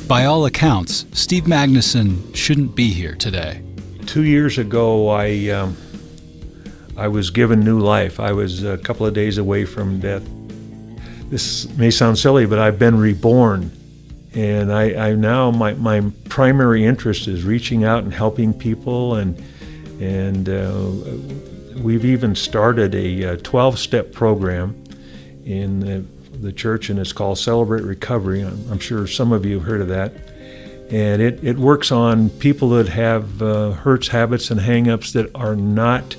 By all accounts, Steve Magnuson shouldn't be here today. 2 years ago, I was given new life. I was a couple of days away from death. This may sound silly, but I've been reborn. And I now, my primary interest is reaching out and helping people. And we've even started a 12-step program in the church, and it's called Celebrate Recovery. I'm sure some of you have heard of that. And it works on people that have hurts, habits, and hang-ups that are not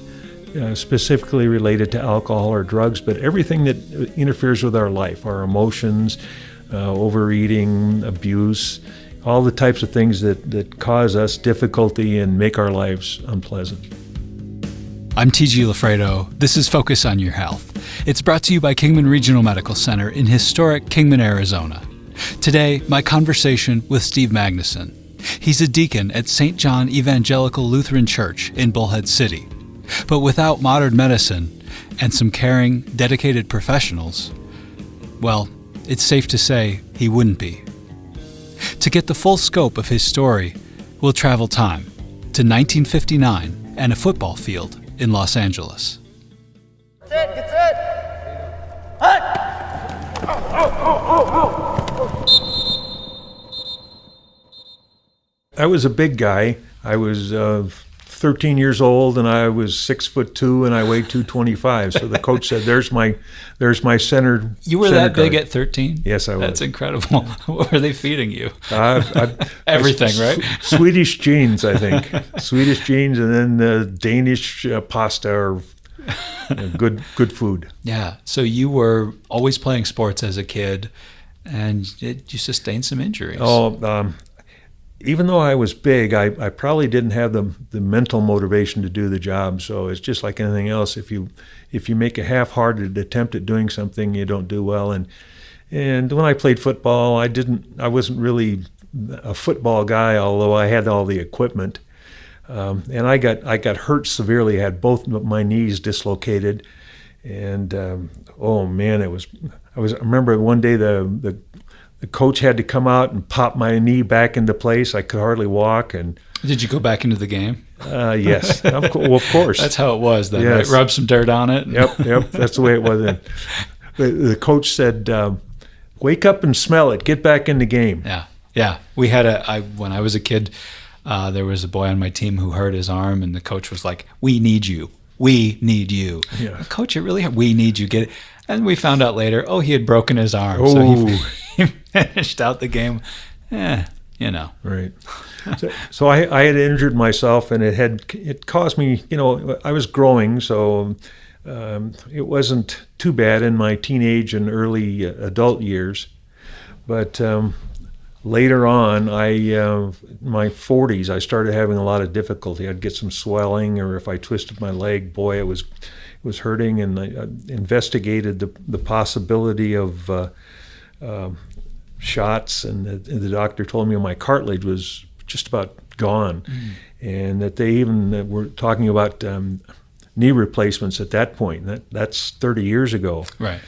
specifically related to alcohol or drugs, but everything that interferes with our life, our emotions, overeating, abuse, all the types of things that cause us difficulty and make our lives unpleasant. I'm T.G. Lafredo. This is Focus on Your Health. It's brought to you by Kingman Regional Medical Center in historic Kingman, Arizona. Today, my conversation with Steve Magnuson. He's a deacon at St. John Evangelical Lutheran Church in Bullhead City. But without modern medicine and some caring, dedicated professionals, well, it's safe to say he wouldn't be. To get the full scope of his story, we'll travel time to 1959 and a football field in Los Angeles. Get set! Hut! I was a big guy. I was 13 years old, and I was 6'2", and I weighed 225. So the coach said, "There's my center." You were that big at 13? Yes, I was. That's incredible. What were they feeding you? Everything, right? Swedish jeans, I think. Swedish jeans, and then Danish pasta or good food. Yeah. So you were always playing sports as a kid, and you sustained some injuries. Even though I was big, I probably didn't have the mental motivation to do the job. So it's just like anything else. If you make a half-hearted attempt at doing something, you don't do well. And when I played football, I wasn't really a football guy, although I had all the equipment. And I got hurt severely. I had both of my knees dislocated, and oh man, I remember one day the coach had to come out and pop my knee back into place. I could hardly walk. And did you go back into the game? Yes, of course. That's how it was then, yes. Right? Rub some dirt on it. Yep, that's the way it was. The coach said, "Wake up and smell it. Get back in the game." Yeah. We had when I was a kid, there was a boy on my team who hurt his arm, and the coach was like, "We need you. We need you." Yeah. Coach, it really, we need you. Get it. And we found out later, he had broken his arm. Oh. So he finished out the game. Right. So I had injured myself, and it caused me, I was growing, so it wasn't too bad in my teenage and early adult years. But later on, my 40s, I started having a lot of difficulty. I'd get some swelling, or if I twisted my leg, boy, it was hurting. And I investigated the possibility of shots, and the doctor told me my cartilage was just about gone, and that they even were talking about knee replacements at that point. That's 30 years ago. Right.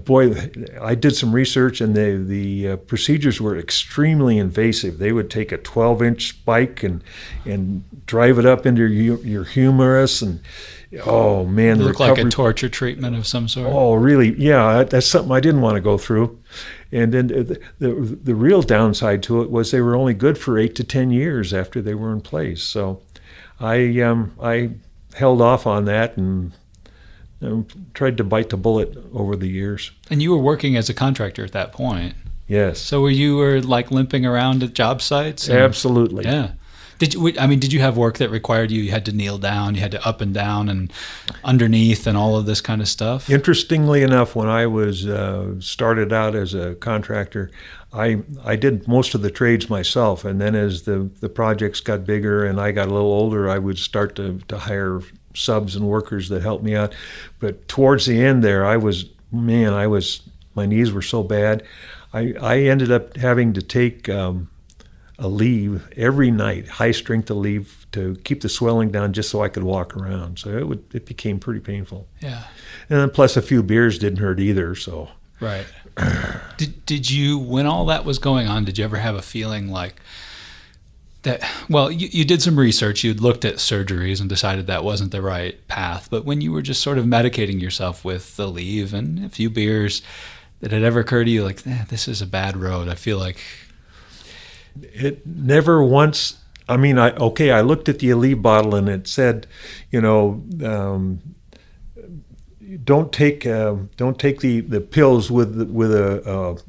Boy, I did some research, and the procedures were extremely invasive. They would take a 12-inch spike and drive it up into your humerus, and oh man, it looked like a torture treatment of some sort. Oh, really? Yeah, that's something I didn't want to go through. And then the real downside to it was they were only good for 8 to 10 years after they were in place. So I held off on that and tried to bite the bullet over the years. And you were working as a contractor at that point. Yes. So you were like limping around at job sites? Absolutely. Yeah. Did you have work that required you had to kneel down, you had to up and down and underneath and all of this kind of stuff? Interestingly enough, when I was started out as a contractor, I did most of the trades myself, and then as the projects got bigger and I got a little older, I would start to hire subs and workers that helped me out. But towards the end there, my knees were so bad, I ended up having to take a leave every night, high strength leave, to keep the swelling down just so I could walk around. So it became pretty painful. Yeah. And then plus a few beers didn't hurt either. So. Right. Did you, when all that was going on, did you ever have a feeling like that? Well, you did some research, you'd looked at surgeries and decided that wasn't the right path, but when you were just sort of medicating yourself with the leave and a few beers, did it ever occur to you like, this is a bad road? I feel like it never once. I mean, I looked at the Aleve bottle and it said, don't take the pills with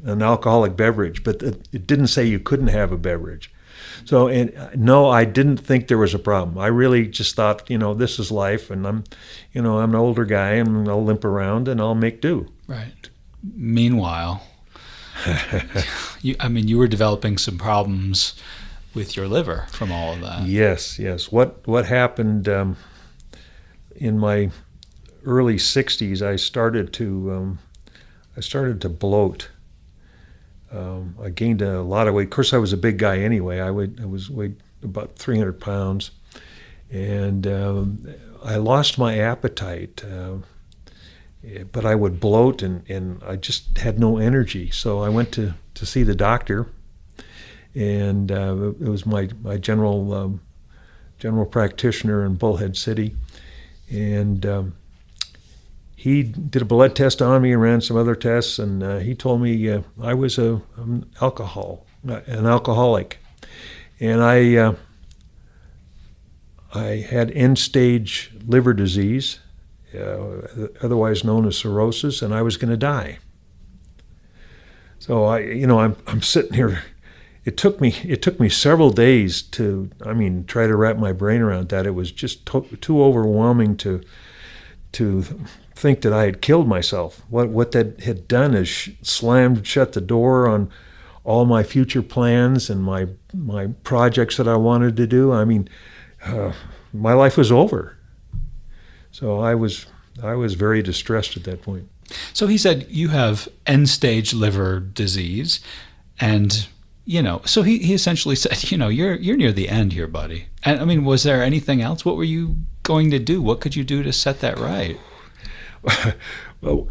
an alcoholic beverage, but it didn't say you couldn't have a beverage. So, and no, I didn't think there was a problem. I really just thought, this is life, and I'm an older guy, and I'll limp around and I'll make do. Right. Meanwhile, you were developing some problems with your liver from all of that. Yes. What happened in my early 60s? I started to bloat. I gained a lot of weight. Of course, I was a big guy anyway. I weighed about 300 pounds, and I lost my appetite. But I would bloat, and I just had no energy. So I went to see the doctor, and it was my general practitioner in Bullhead City, and he did a blood test on me and ran some other tests, and he told me I was an alcoholic, and I had end-stage liver disease, otherwise known as cirrhosis, and I was going to die. So I'm sitting here. It took me several days to try to wrap my brain around that. It was just too overwhelming to think that I had killed myself. What that had done is slammed shut the door on all my future plans and my projects that I wanted to do. My life was over. So I was very distressed at that point. So he said you have end-stage liver disease, and so he essentially said, you're near the end here, buddy. And was there anything else? What were you going to do? What could you do to set that right? Well,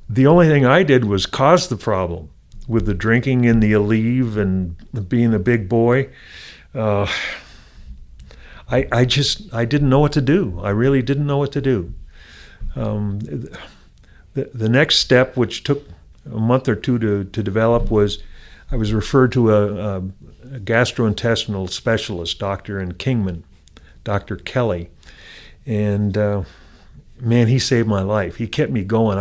the only thing I did was cause the problem with the drinking and the Aleve and being a big boy. I didn't know what to do. I really didn't know what to do. The next step, which took a month or two to develop, was I was referred to a gastrointestinal specialist, doctor in Kingman, Dr. Kelly, and man, he saved my life. He kept me going.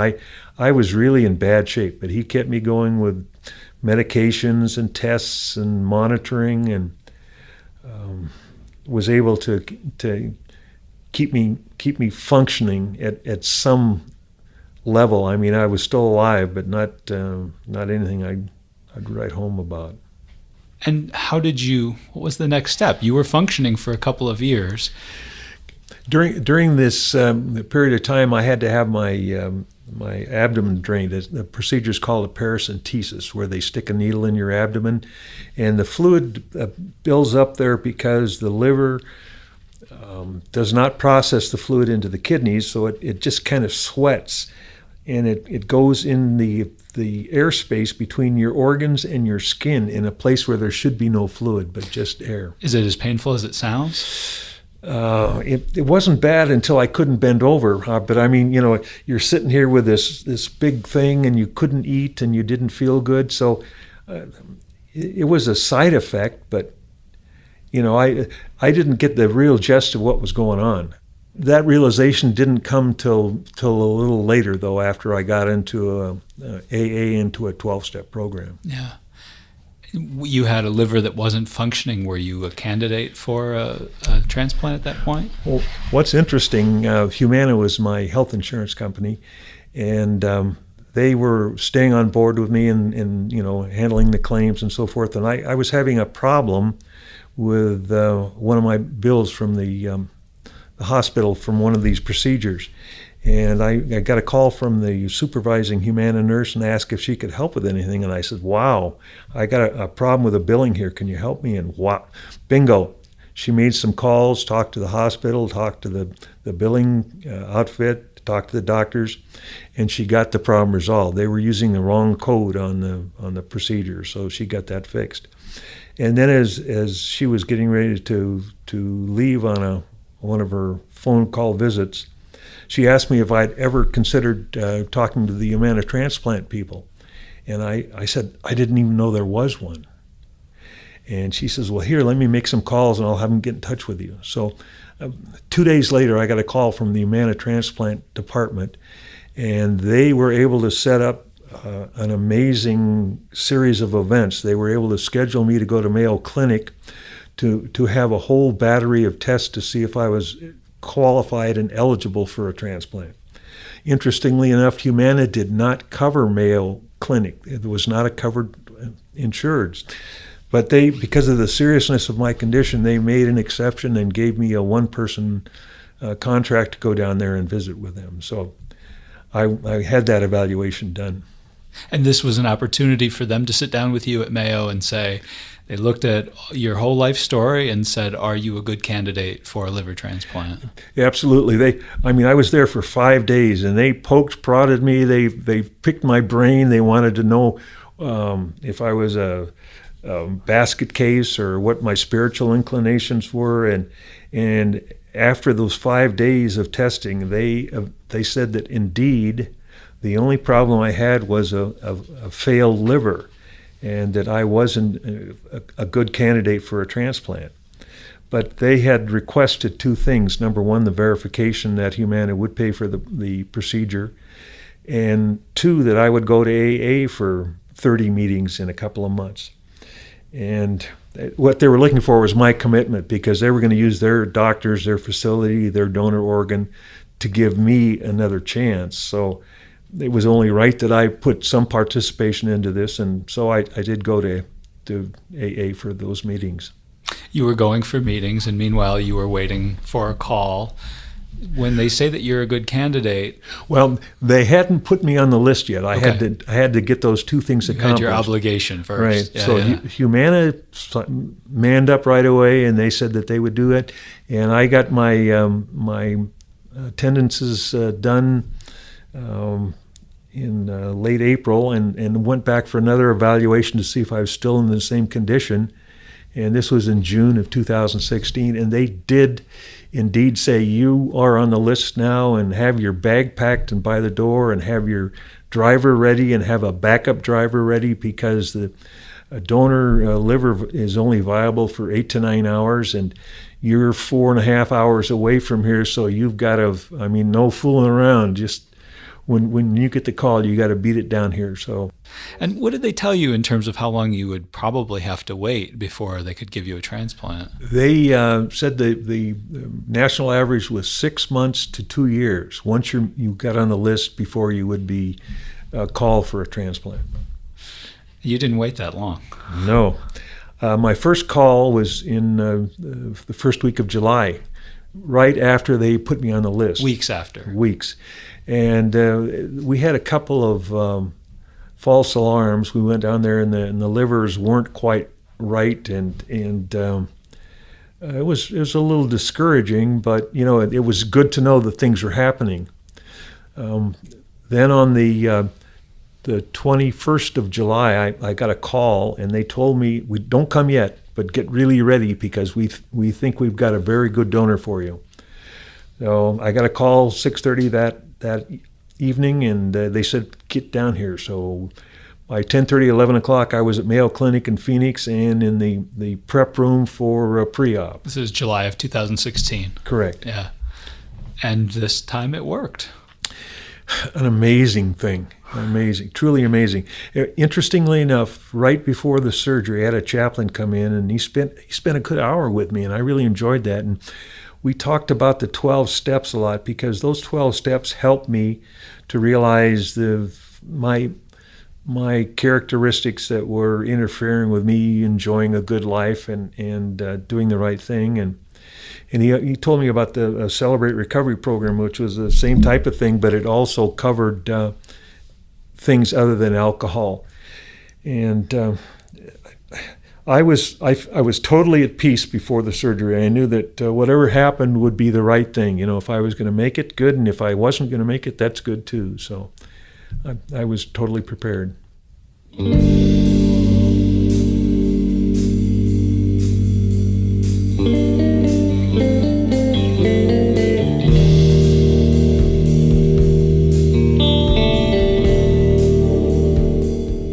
I was really in bad shape, but he kept me going with medications and tests and monitoring, and was able to keep me functioning at some level. I was still alive, but not anything I'd write home about. And what was the next step? You were functioning for a couple of years. During this period of time, I had to have my abdomen drained. The procedure is called a paracentesis, where they stick a needle in your abdomen, and the fluid builds up there because the liver does not process the fluid into the kidneys, so it just kind of sweats, and it goes in the airspace between your organs and your skin in a place where there should be no fluid, but just air. Is it as painful as it sounds? It wasn't bad until I couldn't bend over. But you're sitting here with this big thing, and you couldn't eat, and you didn't feel good. So it was a side effect, but I didn't get the real gist of what was going on. That realization didn't come till a little later, though, after I got into AA, into a 12-step program. Yeah. You had a liver that wasn't functioning. Were you a candidate for a transplant at that point? Well, what's interesting, Humana was my health insurance company, and they were staying on board with me and handling the claims and so forth. And I was having a problem with one of my bills from the hospital from one of these procedures. And I got a call from the supervising Humana nurse and asked if she could help with anything. And I said, wow, I got a problem with the billing here. Can you help me? And wow, bingo. She made some calls, talked to the hospital, talked to the billing outfit, talked to the doctors, and she got the problem resolved. They were using the wrong code on the procedure, so she got that fixed. And then as she was getting ready to leave on one of her phone call visits, she asked me if I'd ever considered talking to the Humana transplant people. And I said, I didn't even know there was one. And she says, well, here, let me make some calls and I'll have them get in touch with you. So 2 days later, I got a call from the Humana transplant department, and they were able to set up an amazing series of events. They were able to schedule me to go to Mayo Clinic to have a whole battery of tests to see if I was qualified and eligible for a transplant. Interestingly enough, Humana did not cover Mayo Clinic. It was not a covered insured. But they, because of the seriousness of my condition, they made an exception and gave me a one-person contract to go down there and visit with them. So I had that evaluation done. And this was an opportunity for them to sit down with you at Mayo and say, they looked at your whole life story and said, are you a good candidate for a liver transplant? Yeah, absolutely. I was there for 5 days, and they poked, prodded me. They picked my brain. They wanted to know if I was a basket case or what my spiritual inclinations were. And after those 5 days of testing, they said that indeed the only problem I had was a failed liver, and that I wasn't a good candidate for a transplant. But they had requested two things. Number one, the verification that Humana would pay for the procedure, and two, that I would go to AA for 30 meetings in a couple of months. And what they were looking for was my commitment, because they were going to use their doctors, their facility, their donor organ to give me another chance. So it was only right that I put some participation into this, and so I did go to AA for those meetings. You were going for meetings, and meanwhile you were waiting for a call. When they say that you're a good candidate, well, they hadn't put me on the list yet. I had to get those two things accomplished. You had your obligation first, right? Yeah, so yeah. Humana manned up right away, and they said that they would do it. And I got my attendances done in late April, and went back for another evaluation to see if I was still in the same condition. And this was in June of 2016, and they did indeed say, you are on the list now, and have your bag packed and by the door, and have your driver ready, and have a backup driver ready, because the donor liver is only viable for 8 to 9 hours, and you're 4.5 hours away from here, so you've got to, no fooling around, just when you get the call, you got to beat it down here. So, and what did they tell you in terms of how long you would probably have to wait before they could give you a transplant? They said the national average was 6 months to 2 years once you got on the list before you would be called for a transplant. You didn't wait that long. No. My first call was in the first week of July, right after they put me on the list. Weeks after. Weeks. And we had a couple of false alarms. We went down there, and the livers weren't quite right, and it was a little discouraging. But it was good to know that things were happening. Then on the 21st of July, I got a call, and they told me, "We don't come yet, but get really ready, because we think we've got a very good donor for you." So I got a call 6:30 that evening, and they said, get down here. So by 10:30, 11 o'clock, I was at Mayo Clinic in Phoenix, and in the prep room for pre-op. This is July of 2016. Correct. Yeah. And this time it worked. An amazing thing. Amazing. Truly amazing. Interestingly enough, right before the surgery, I had a chaplain come in, and he spent a good hour with me, and I really enjoyed that. And we talked about the 12 steps a lot, because those 12 steps helped me to realize my characteristics that were interfering with me enjoying a good life and doing the right thing. And he told me about the Celebrate Recovery program, which was the same type of thing, but it also covered things other than alcohol. And I was totally at peace before the surgery. I knew that whatever happened would be the right thing. If I was going to make it, good, and if I wasn't going to make it, that's good too. So I was totally prepared.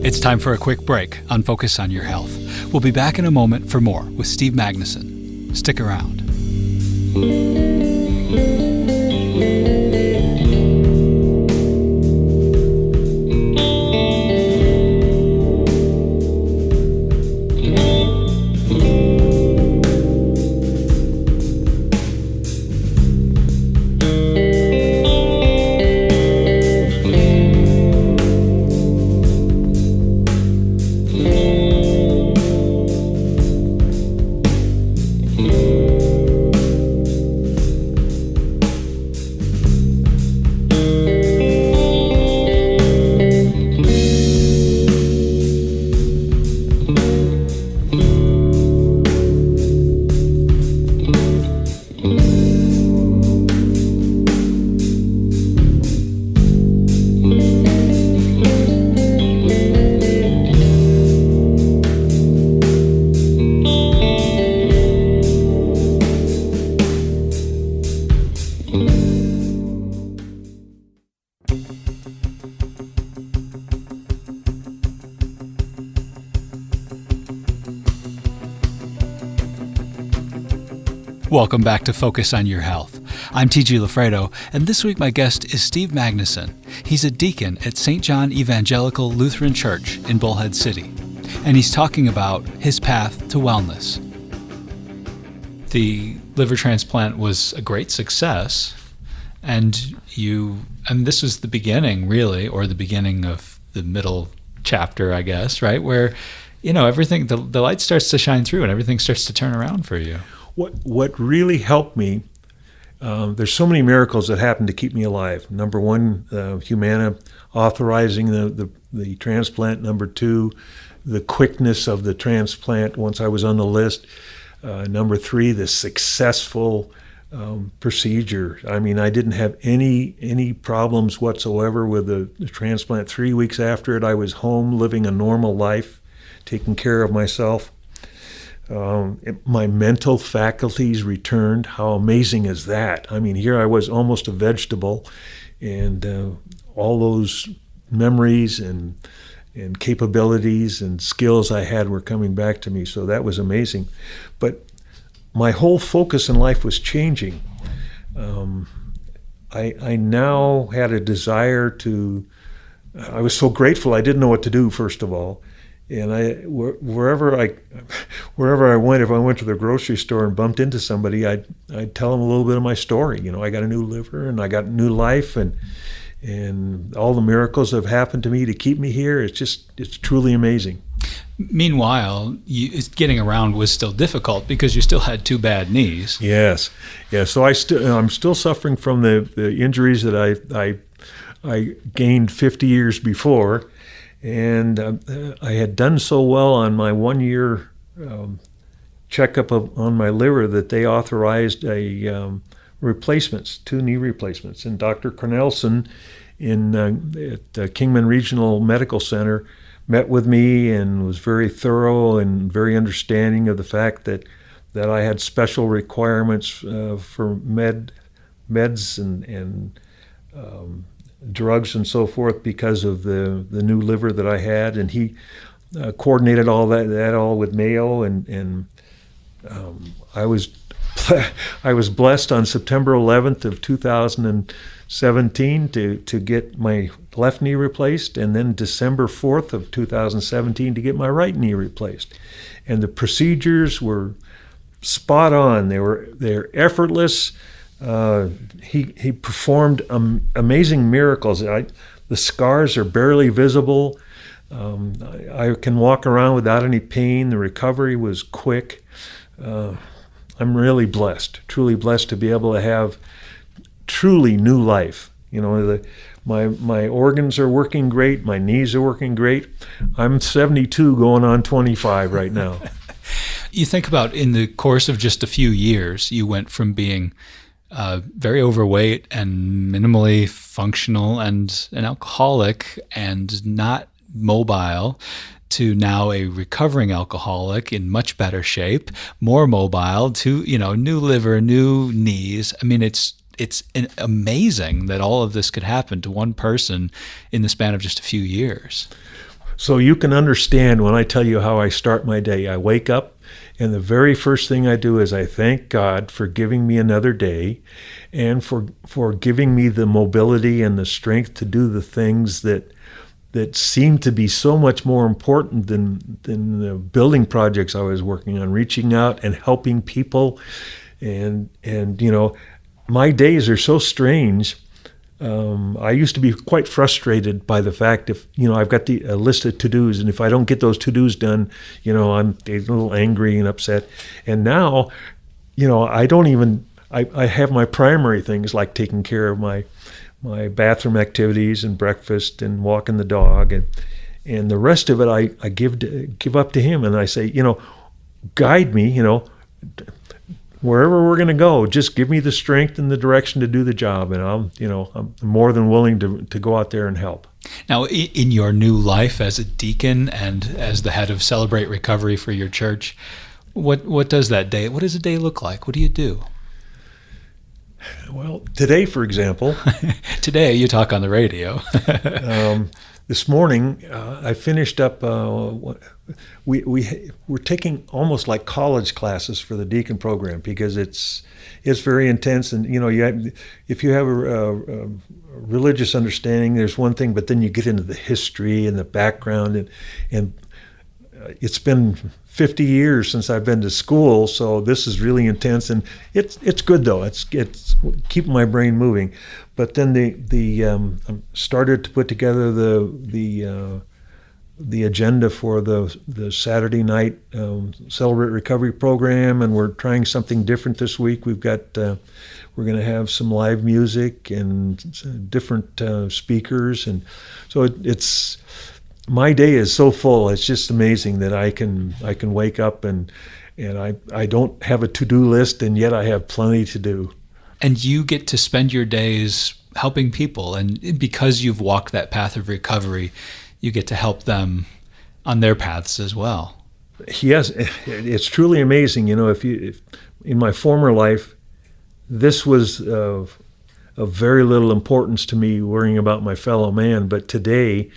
It's time for a quick break on Focus on Your Health. We'll be back in a moment for more with Steve Magnuson. Stick around. Welcome back to Focus on Your Health. I'm T.G. Lafredo, and this week my guest is Steve Magnuson. He's a deacon at St. John Evangelical Lutheran Church in Bullhead City, and he's talking about his path to wellness. The liver transplant was a great success, and this was the beginning, really, or the beginning of the middle chapter, I guess, right? Where, everything, the light starts to shine through and everything starts to turn around for you. What really helped me, there's so many miracles that happened to keep me alive. Number one, Humana authorizing the transplant. Number two, the quickness of the transplant once I was on the list. Number three, the successful procedure. I mean, I didn't have any problems whatsoever with the transplant. 3 weeks after it, I was home living a normal life, taking care of myself. My mental faculties returned. How amazing is that? I mean, here I was almost a vegetable, and all those memories and capabilities and skills I had were coming back to me. So that was amazing. But my whole focus in life was changing. I now had a desire I was so grateful. I didn't know what to do, first of all. And wherever I went, if I went to the grocery store and bumped into somebody, I'd tell them a little bit of my story. I got a new liver and I got new life, and all the miracles that have happened to me to keep me here. It's truly amazing. Meanwhile, getting around was still difficult because you still had two bad knees. Yes. So I'm still suffering from the injuries that I gained 50 years before. And I had done so well on my 1 year checkup on my liver that they authorized replacements, 2 knee replacements. And Dr. Cornelson at the Kingman Regional Medical Center met with me and was very thorough and very understanding of the fact that I had special requirements for meds and drugs and so forth because of the new liver that I had, and he coordinated all that all with Mayo, and I was blessed on September 11th of 2017 to get my left knee replaced, and then December 4th of 2017 to get my right knee replaced, and the procedures were spot on. They're effortless. He performed amazing miracles. The scars are barely visible. I can walk around without any pain. The recovery was quick. I'm really blessed, truly blessed to be able to have truly new life. My organs are working great. My knees are working great. I'm 72 going on 25 right now. You think about in the course of just a few years, you went from being very overweight and minimally functional and an alcoholic and not mobile to now a recovering alcoholic in much better shape, more mobile, to, new liver, new knees. I mean, it's amazing that all of this could happen to one person in the span of just a few years. So you can understand when I tell you how I start my day. I wake up, and the very first thing I do is I thank God for giving me another day and for giving me the mobility and the strength to do the things that seem to be so much more important than the building projects I was working on, reaching out and helping people. And my days are so strange. I used to be quite frustrated by the fact if, I've got a list of to-dos, and if I don't get those to-dos done, I'm a little angry and upset. And now, I have my primary things like taking care of my bathroom activities and breakfast and walking the dog, and the rest of it I give up to him, and I say, guide me, wherever we're going to go, just give me the strength and the direction to do the job, and I'm more than willing to go out there and help. Now, in your new life as a deacon and as the head of Celebrate Recovery for your church, what does a day look like? What do you do? Well, today, for example, today you talk on the radio. This morning, I finished up. We're taking almost like college classes for the deacon program because it's very intense, and if you have a religious understanding, there's one thing, but then you get into the history and the background, and it's been 50 years since I've been to school, so this is really intense, and it's good though. It's keeping my brain moving. But then the started to put together the agenda for the Saturday night Celebrate Recovery program, and we're trying something different this week. We're going to have some live music and different speakers, and so it's. My day is so full. It's just amazing that I can wake up and I don't have a to-do list, and yet I have plenty to do. And you get to spend your days helping people, and because you've walked that path of recovery, you get to help them on their paths as well. Yes, it's truly amazing. If in my former life, this was of very little importance to me, worrying about my fellow man, but today.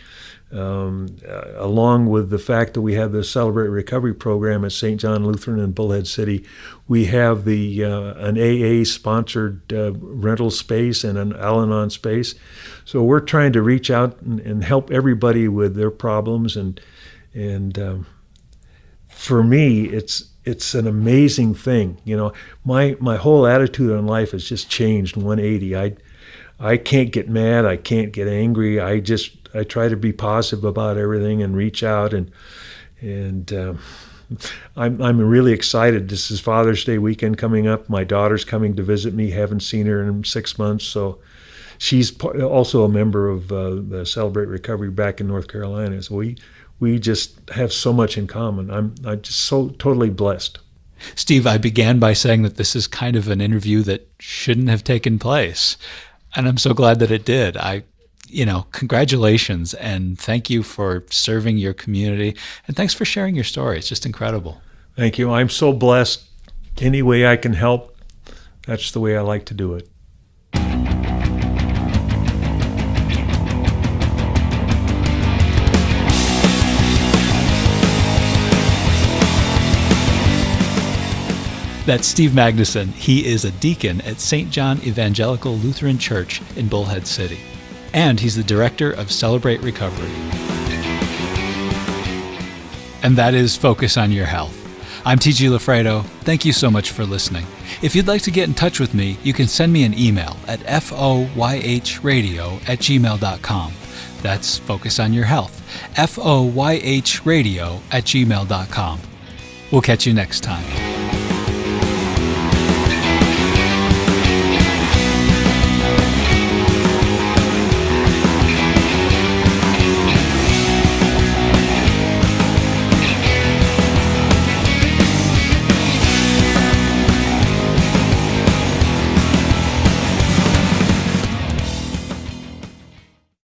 Along with the fact that we have the Celebrate Recovery program at St. John Lutheran in Bullhead City, we have an AA-sponsored rental space and an Al-Anon space. So we're trying to reach out and help everybody with their problems, and for me, it's an amazing thing. My whole attitude on life has just changed 180. I can't get mad. I can't get angry. I try to be positive about everything and reach out, and I'm really excited. This is Father's Day weekend coming up. My daughter's coming to visit me. Haven't seen her in 6 months, so she's also a member of the Celebrate Recovery back in North Carolina. So we just have so much in common. I'm just so totally blessed. Steve, I began by saying that this is kind of an interview that shouldn't have taken place, and I'm so glad that it did. Congratulations, and thank you for serving your community, and thanks for sharing your story. It's just incredible. Thank you. I'm so blessed. Any way I can help, that's the way I like to do it. That's Steve Magnuson. He is a deacon at St. John Evangelical Lutheran Church in Bullhead City. And he's the director of Celebrate Recovery. And that is Focus on Your Health. I'm T.G. Lafredo. Thank you so much for listening. If you'd like to get in touch with me, you can send me an email at foyhradio@gmail.com. That's Focus on Your Health. foyhradio@gmail.com. We'll catch you next time.